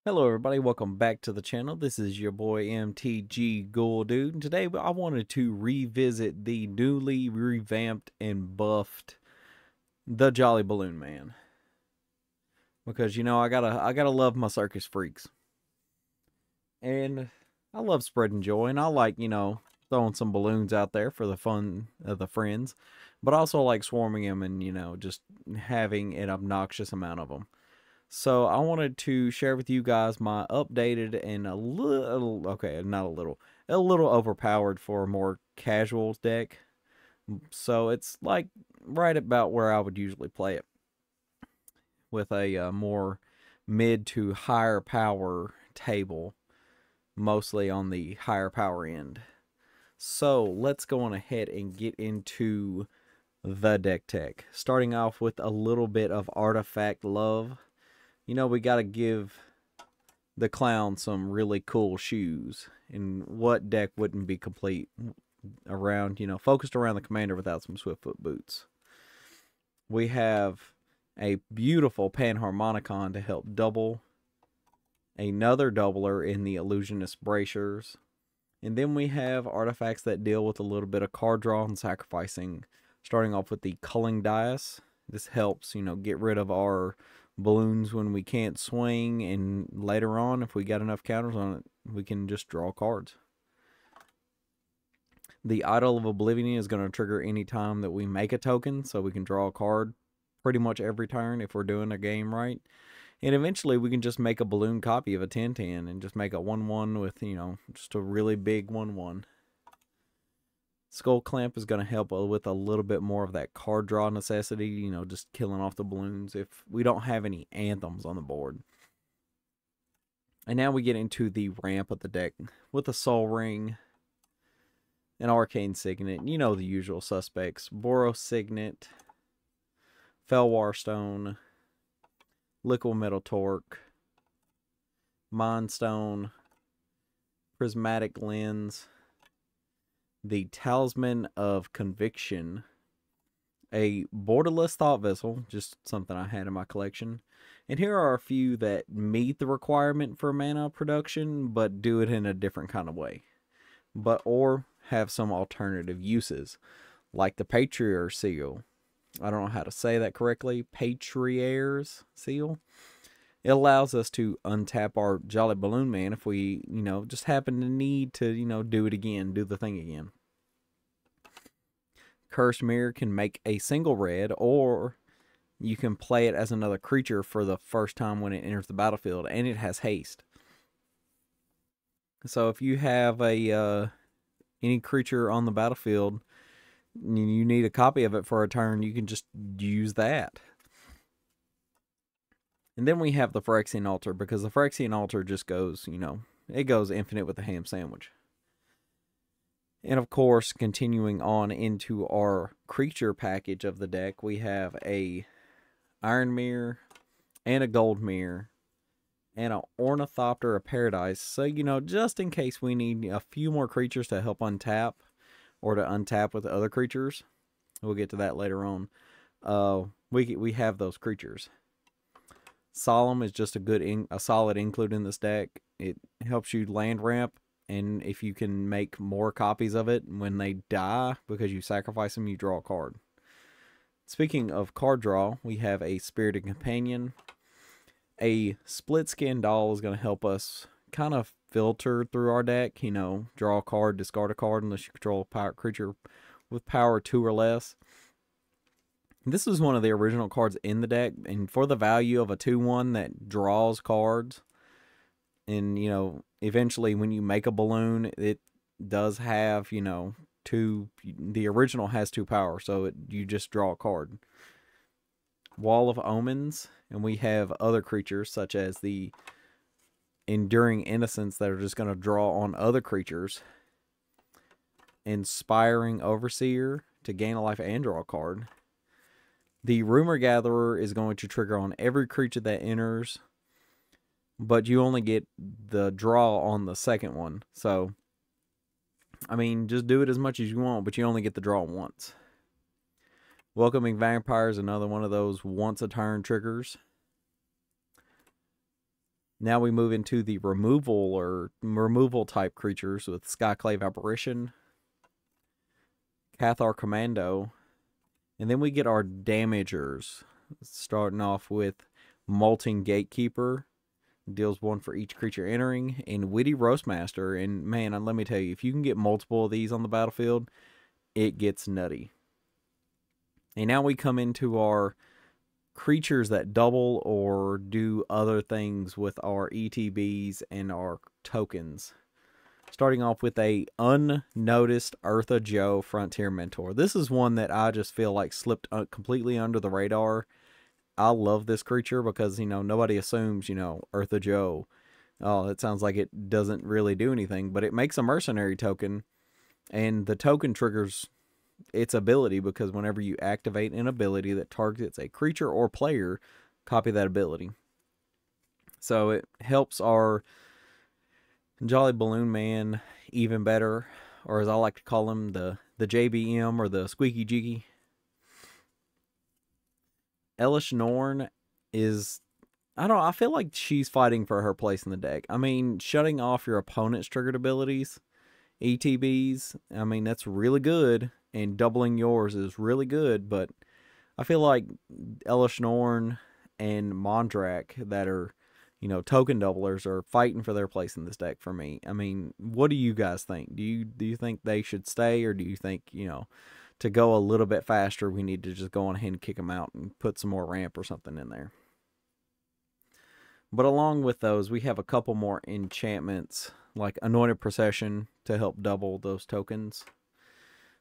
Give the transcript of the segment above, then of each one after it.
Hello everybody, welcome back to the channel. This is your boy MTG Ghoul Dude, and today I wanted to revisit the newly revamped and buffed the Jolly Balloon Man. Because I gotta love my circus freaks. And I love spreading joy, and I like, throwing some balloons out there for the fun of the friends. But I also like swarming them and, just having an obnoxious amount of them. So I wanted to share with you guys my updated and a little overpowered for a more casual deck. So it's like right about where I would usually play it, with a more mid to higher power table, mostly on the higher power end. So let's go on ahead and get into the deck tech, starting off with a little bit of artifact love. We got to give the clown some really cool shoes. And what deck wouldn't be complete around, focused around the commander without some Swiftfoot boots? We have a beautiful Panharmonicon to help double. Another doubler in the Illusionist Bracers. And then we have artifacts that deal with a little bit of card draw and sacrificing. Starting off with the Culling Dice. This helps, get rid of our balloons when we can't swing, and later on, if we got enough counters on it, we can just draw cards. The Idol of Oblivion is going to trigger any time that we make a token, so we can draw a card pretty much every turn if we're doing a game right. And eventually we can just make a balloon copy of a 10/10 and just make a 1/1 with, just a really big 1/1. Skull Clamp is going to help with a little bit more of that card draw necessity, just killing off the balloons if we don't have any anthems on the board. And now we get into the ramp of the deck with a Soul Ring, an Arcane Signet, the usual suspects: Boros Signet, Felwar Stone, Liquid Metal Torque, Mind Stone, Prismatic Lens, the Talisman of Conviction, a borderless Thought Vessel, just something I had in my collection. And here are a few that meet the requirement for mana production, but do it in a different kind of way. Or have some alternative uses, like the Patriarch's Seal. I don't know how to say that correctly. Patriarch's Seal. It allows us to untap our Jolly Balloon Man if we, just happen to need to, do it again, do the thing again. Cursed Mirror can make a single red, or you can play it as another creature for the first time when it enters the battlefield, and it has haste. So if you have any creature on the battlefield, you need a copy of it for a turn, you can just use that. And then we have the Phyrexian Altar, because the Phyrexian Altar just goes, it goes infinite with the ham sandwich. And of course, continuing on into our creature package of the deck, we have a Iron Mirror and a Gold Mirror and an Ornithopter of Paradise. So, just in case we need a few more creatures to help untap, or to untap with other creatures. We'll get to that later on. We have those creatures. Solemn is just a solid include in this deck. It helps you land ramp, and if you can make more copies of it when they die because you sacrifice them, you draw a card. Speaking of card draw, we have a Spirited Companion. A Split Skin Doll is going to help us kind of filter through our deck, draw a card, discard a card unless you control a power creature with power 2 or less. This is one of the original cards in the deck, and for the value of a 2/1 that draws cards, and eventually when you make a balloon, it does have, the original has 2 power, so you just draw a card. Wall of Omens, and we have other creatures such as the Enduring Innocence that are just going to draw on other creatures. Inspiring Overseer to gain a life and draw a card. The Rumor Gatherer is going to trigger on every creature that enters, but you only get the draw on the second one. So, just do it as much as you want, but you only get the draw once. Welcoming Vampire is another one of those once a turn triggers. Now we move into the removal type creatures with Skyclave Apparition, Cathar Commando, and then we get our damagers, starting off with Molting Gatekeeper, deals 1 for each creature entering, and Witty Roastmaster. And man, let me tell you, if you can get multiple of these on the battlefield, it gets nutty. And now we come into our creatures that double or do other things with our ETBs and our tokens. Starting off with a unnoticed Eartha Joe Frontier Mentor. This is one that I just feel like slipped completely under the radar. I love this creature because, nobody assumes, Eartha Joe. Oh, it sounds like it doesn't really do anything, but it makes a mercenary token, and the token triggers its ability because whenever you activate an ability that targets a creature or player, copy that ability. So it helps our Jolly Balloon Man even better, or as I like to call him, the JBM or the Squeaky Jiggy. Elish Norn is, I feel like she's fighting for her place in the deck. I mean, shutting off your opponent's triggered abilities, ETBs, I mean, that's really good, and doubling yours is really good, but I feel like Elish Norn and Mondrak that are, token doublers are fighting for their place in this deck for me. I mean, what do you guys think? Do you think they should stay, or do you think, to go a little bit faster, we need to just go on ahead and kick them out and put some more ramp or something in there? But along with those, we have a couple more enchantments, like Anointed Procession to help double those tokens.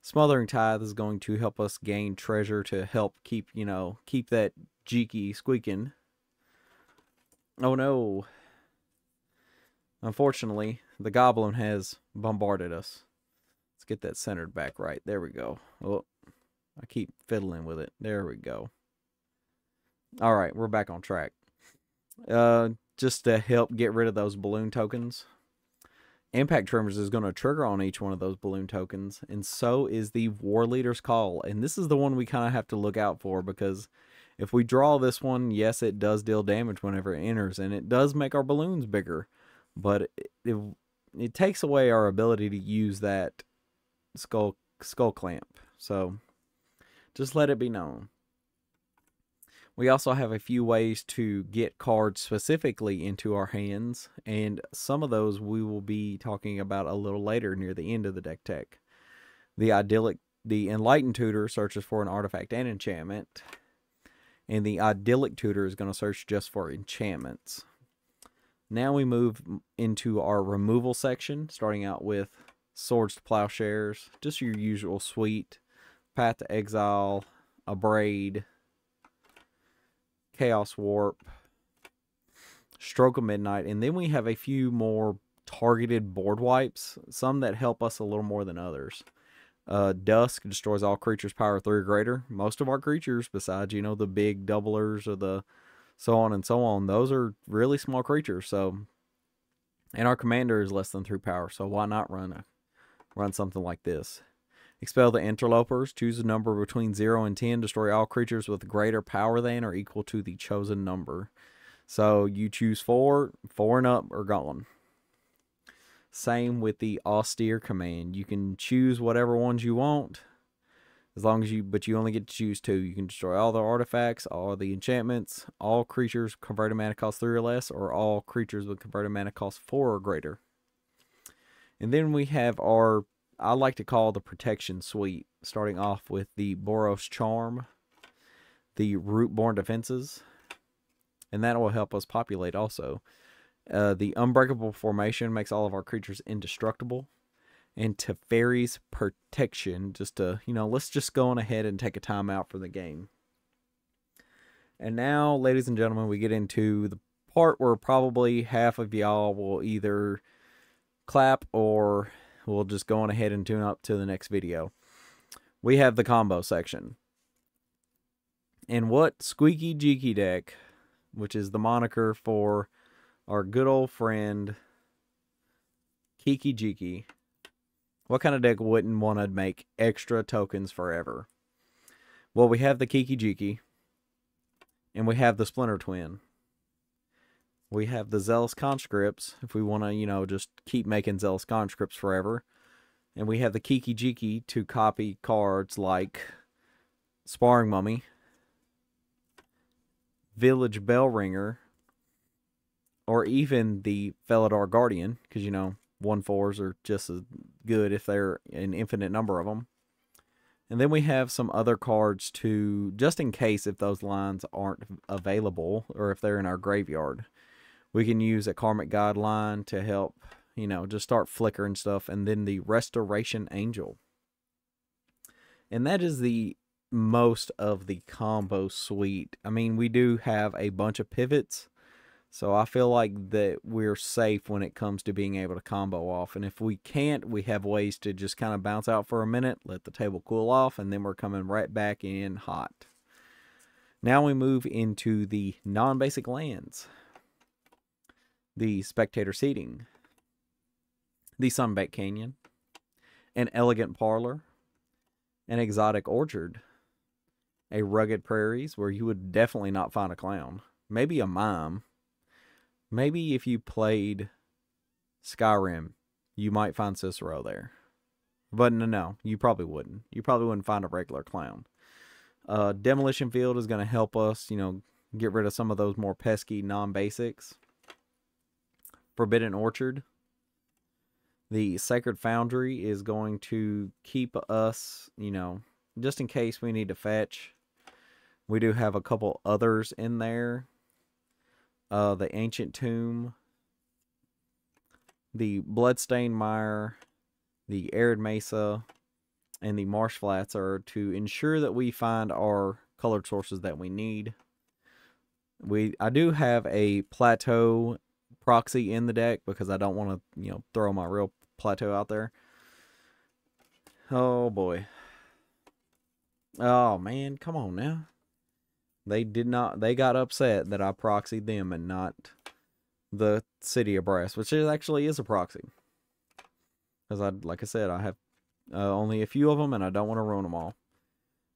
Smothering Tithe is going to help us gain treasure to help keep that Jiki squeaking. Oh no. Unfortunately, the Goblin has bombarded us. Let's get that centered back right. There we go. Oh, I keep fiddling with it. There we go. Alright, we're back on track. Just to help get rid of those balloon tokens, Impact Tremors is going to trigger on each one of those balloon tokens, and so is the War Leader's Call. And this is the one we kind of have to look out for, because if we draw this one, yes, it does deal damage whenever it enters, and it does make our balloons bigger, but it takes away our ability to use that skull clamp. So just let it be known. We also have a few ways to get cards specifically into our hands, and some of those we will be talking about a little later near the end of the deck tech. The Enlightened Tutor searches for an artifact and enchantment, and the Idyllic Tutor is going to search just for enchantments. Now we move into our removal section, starting out with Swords to Plowshares, just your usual suite, Path to Exile, Abrade, Chaos Warp, Stroke of Midnight, and then we have a few more targeted board wipes, some that help us a little more than others. Dusk destroys all creatures power 3 or greater. Most of our creatures, besides, the big doublers or the so on and so on, those are really small creatures. So, and our commander is less than 3 power, so why not run something like this? Expel the Interlopers. Choose a number between 0 and 10. Destroy all creatures with greater power than or equal to the chosen number. So you choose 4 and up are gone. Same with the Austere command. You can choose whatever ones you want, but you only get to choose 2. You can destroy all the artifacts, all the enchantments, all creatures converted mana cost 3 or less, or all creatures with converted mana cost 4 or greater. And then we have our, I like to call the protection suite, starting off with the Boros Charm, the Rootborn Defenses, and that will help us populate also. The Unbreakable Formation makes all of our creatures indestructible. And Teferi's Protection, just to, let's just go on ahead and take a time out for the game. And now, ladies and gentlemen, we get into the part where probably half of y'all will either clap or we'll just go on ahead and tune up to the next video. We have the combo section. And what Squeaky Jiki deck, which is the moniker for our good old friend Kiki Jiki, what kind of deck wouldn't want to make extra tokens forever? Well, we have the Kiki Jiki, and we have the Splinter Twin. We have the Zealous Conscripts, if we want to, just keep making Zealous Conscripts forever. And we have the Kiki Jiki to copy cards like Sparring Mummy, Village Bell Ringer, or even the Felidar Guardian, because, 1/4s are just as good if they're an infinite number of them. And then we have some other cards to, just in case if those lines aren't available or if they're in our graveyard. We can use a Karmic Guideline to help, just start flickering stuff. And then the Restoration Angel. And that is the most of the combo suite. I mean, we do have a bunch of pivots. So I feel like that we're safe when it comes to being able to combo off. And if we can't, we have ways to just kind of bounce out for a minute, let the table cool off, and then we're coming right back in hot. Now we move into the non-basic lands. The Spectator Seating, the Sunbaked Canyon, an Elegant Parlor, an Exotic Orchard, a Rugged Prairies, where you would definitely not find a clown, maybe a mime. Maybe if you played Skyrim, you might find Cicero there. But no, you probably wouldn't. You probably wouldn't find a regular clown. Demolition Field is going to help us, get rid of some of those more pesky non-basics. Forbidden Orchard. The Sacred Foundry is going to keep us, just in case we need to fetch. We do have a couple others in there. The Ancient Tomb, the Bloodstained Mire, the Arid Mesa, and the Marsh Flats are to ensure that we find our colored sources that we need. I do have a Plateau proxy in the deck because I don't want to, throw my real Plateau out there. Oh boy. Oh man, come on now. They got upset that I proxied them and not the City of Brass, which actually is a proxy. Because like I said, I have only a few of them and I don't want to ruin them all.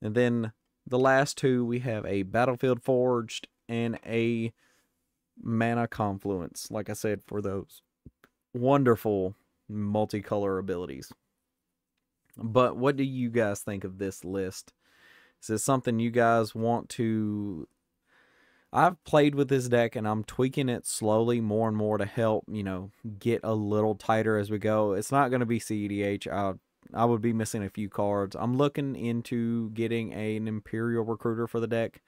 And then the last two, we have a Battlefield Forged and a Mana Confluence, like I said, for those wonderful multicolor abilities. But what do you guys think of this list? Is this something you guys want to... I've played with this deck and I'm tweaking it slowly more and more to help, get a little tighter as we go. It's not going to be CEDH. I would be missing a few cards. I'm looking into getting an Imperial Recruiter for the deck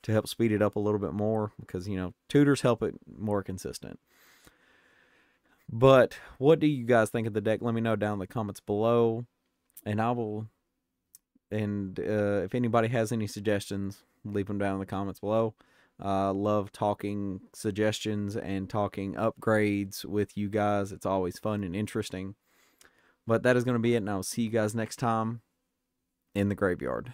to help speed it up a little bit more because, tutors help it more consistent. But what do you guys think of the deck? Let me know down in the comments below. And I will... And if anybody has any suggestions, leave them down in the comments below. Love talking suggestions and talking upgrades with you guys. It's always fun and interesting. But that is going to be it, and I'll see you guys next time in the graveyard.